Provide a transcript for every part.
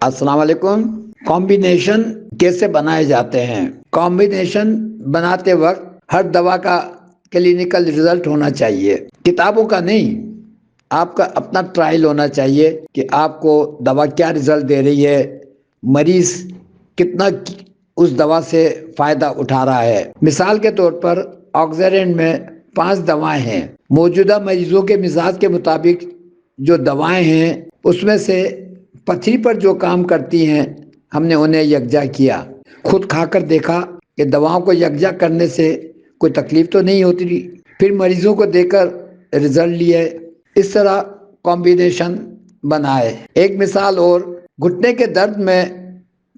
अस्सलाम वालेकुम। कॉम्बिनेशन कैसे बनाए जाते हैं? कॉम्बिनेशन बनाते वक्त हर दवा का क्लिनिकल रिजल्ट होना चाहिए, किताबों का नहीं। आपका अपना ट्रायल होना चाहिए कि आपको दवा क्या रिजल्ट दे रही है, मरीज कितना उस दवा से फायदा उठा रहा है। मिसाल के तौर पर ऑक्सीडेंट में 5 दवाएं हैं। मौजूदा मरीजों के मिजाज के मुताबिक जो दवाएं हैं उसमें से पथरी पर जो काम करती हैं हमने उन्हें यकजा किया। खुद खाकर देखा कि दवाओं को यकजा करने से कोई तकलीफ तो नहीं होती। फिर मरीजों को देकर रिजल्ट लिए। इस तरह कॉम्बिनेशन बनाए। एक मिसाल और, घुटने के दर्द में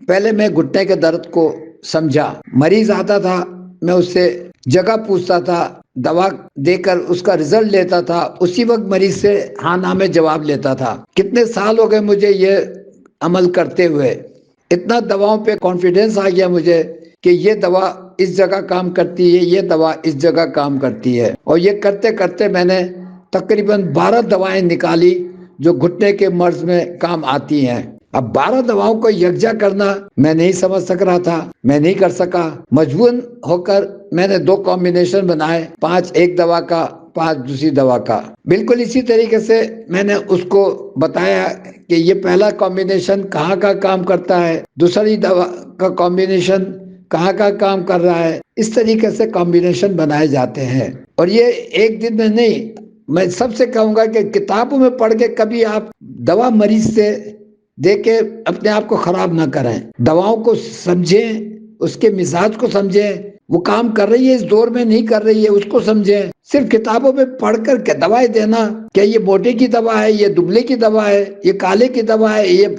पहले मैं घुटने के दर्द को समझा। मरीज आता था, मैं उससे जगह पूछता था, दवा देकर उसका रिजल्ट लेता था। उसी वक्त मरीज से हाँ ना में जवाब लेता था। कितने साल हो गए मुझे ये अमल करते हुए। इतना दवाओं पे कॉन्फिडेंस आ गया मुझे कि ये दवा इस जगह काम करती है, ये दवा इस जगह काम करती है। और ये करते करते मैंने तकरीबन 12 दवाएं निकाली जो घुटने के मर्ज में काम आती हैं। अब 12 दवाओं को यकजा करना मैं नहीं समझ सक रहा था, मैं नहीं कर सका। मजबूरन होकर मैंने 2 कॉम्बिनेशन बनाए, 5 एक दवा का, 5 दूसरी दवा का। बिल्कुल इसी तरीके से मैंने उसको बताया कि ये पहला कॉम्बिनेशन कहाँ का काम करता है, दूसरी दवा का कॉम्बिनेशन कहाँ का काम कर रहा है। इस तरीके से कॉम्बिनेशन बनाए जाते हैं। और ये एक दिन में नहीं, मैं सबसे कहूँगा कि किताबों में पढ़ के कभी आप दवा मरीज से दे के अपने आप को खराब ना करें। दवाओं को समझें, उसके मिजाज को समझें, वो काम कर रही है इस दौर में नहीं कर रही है उसको समझें। सिर्फ किताबों में पढ़कर के दवाएं देना, क्या ये मोटे की दवा है, ये दुबले की दवा है, ये काले की दवा है, ये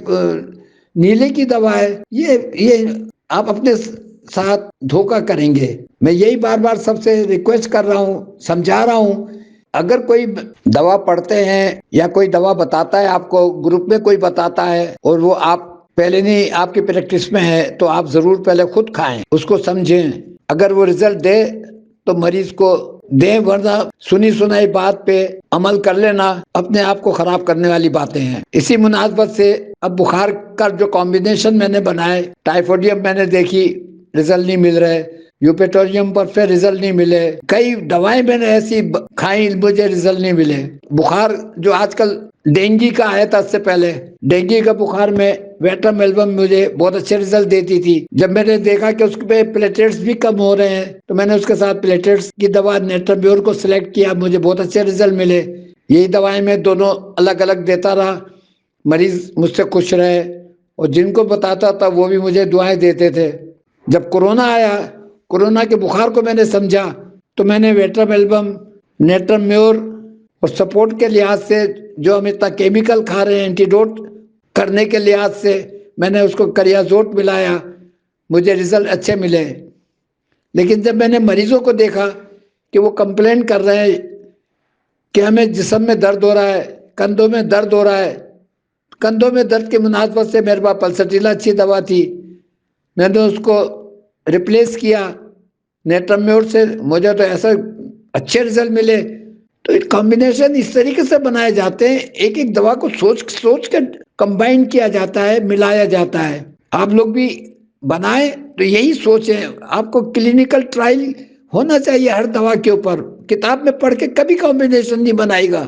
नीले की दवा है, ये आप अपने साथ धोखा करेंगे। मैं यही बार बार सबसे रिक्वेस्ट कर रहा हूँ, समझा रहा हूँ। अगर कोई दवा पढ़ते हैं या कोई दवा बताता है आपको, ग्रुप में कोई बताता है और वो आप पहले नहीं आपकी प्रैक्टिस में है, तो आप जरूर पहले खुद खाएं, उसको समझें। अगर वो रिजल्ट दे तो मरीज को दे, वरना सुनी सुनाई बात पे अमल कर लेना अपने आप को खराब करने वाली बातें हैं। इसी मुनासबत से अब बुखार का जो कॉम्बिनेशन मैंने बनाए, टाइफोडियम मैंने देखी रिजल्ट नहीं मिल रहे, यूपेटोरियम पर फिर रिजल्ट नहीं मिले, कई दवाएं मैंने ऐसी खाई, मुझे रिजल्ट नहीं मिले। बुखार जो आजकल डेंगू का आया था, इससे पहले डेंगू का बुखार में वेट्रामेल्बम मुझे बहुत अच्छे रिजल्ट देती थी। जब मैंने देखा कि उसके प्लेटलेट्स भी कम हो रहे हैं तो मैंने उसके साथ प्लेटलेट्स की दवा नेट्राम्योर को सिलेक्ट किया, मुझे बहुत अच्छे रिजल्ट मिले। यही दवाएं मैं दोनों अलग अलग देता रहा, मरीज मुझसे खुश रहे और जिनको बताता था वो भी मुझे दुआएं देते थे। जब कोरोना आया, कोरोना के बुखार को मैंने समझा तो मैंने वेट्रामेल्बम, नेट्राम्योर और सपोर्ट के लिहाज से जो हम इतना केमिकल खा रहे हैं, एंटीडोट करने के लिहाज से मैंने उसको करियाजोट मिलाया, मुझे रिजल्ट अच्छे मिले। लेकिन जब मैंने मरीजों को देखा कि वो कंप्लेन कर रहे हैं कि हमें जिस्म में दर्द हो रहा है, कंधों में दर्द हो रहा है, कंधों में दर्द के मुनासबत से मेरे पास पल्सटीला अच्छी दवा थी, मैंने उसको रिप्लेस किया नेट्राम्योर से, मुझे तो ऐसा अच्छे रिजल्ट मिले। तो एक कॉम्बिनेशन इस तरीके से बनाए जाते हैं, एक एक दवा को सोच सोच कर कंबाइन किया जाता है, मिलाया जाता है। आप लोग भी बनाएं तो यही सोचें, आपको क्लिनिकल ट्रायल होना चाहिए हर दवा के ऊपर। किताब में पढ़ के कभी कॉम्बिनेशन नहीं बनाएगा।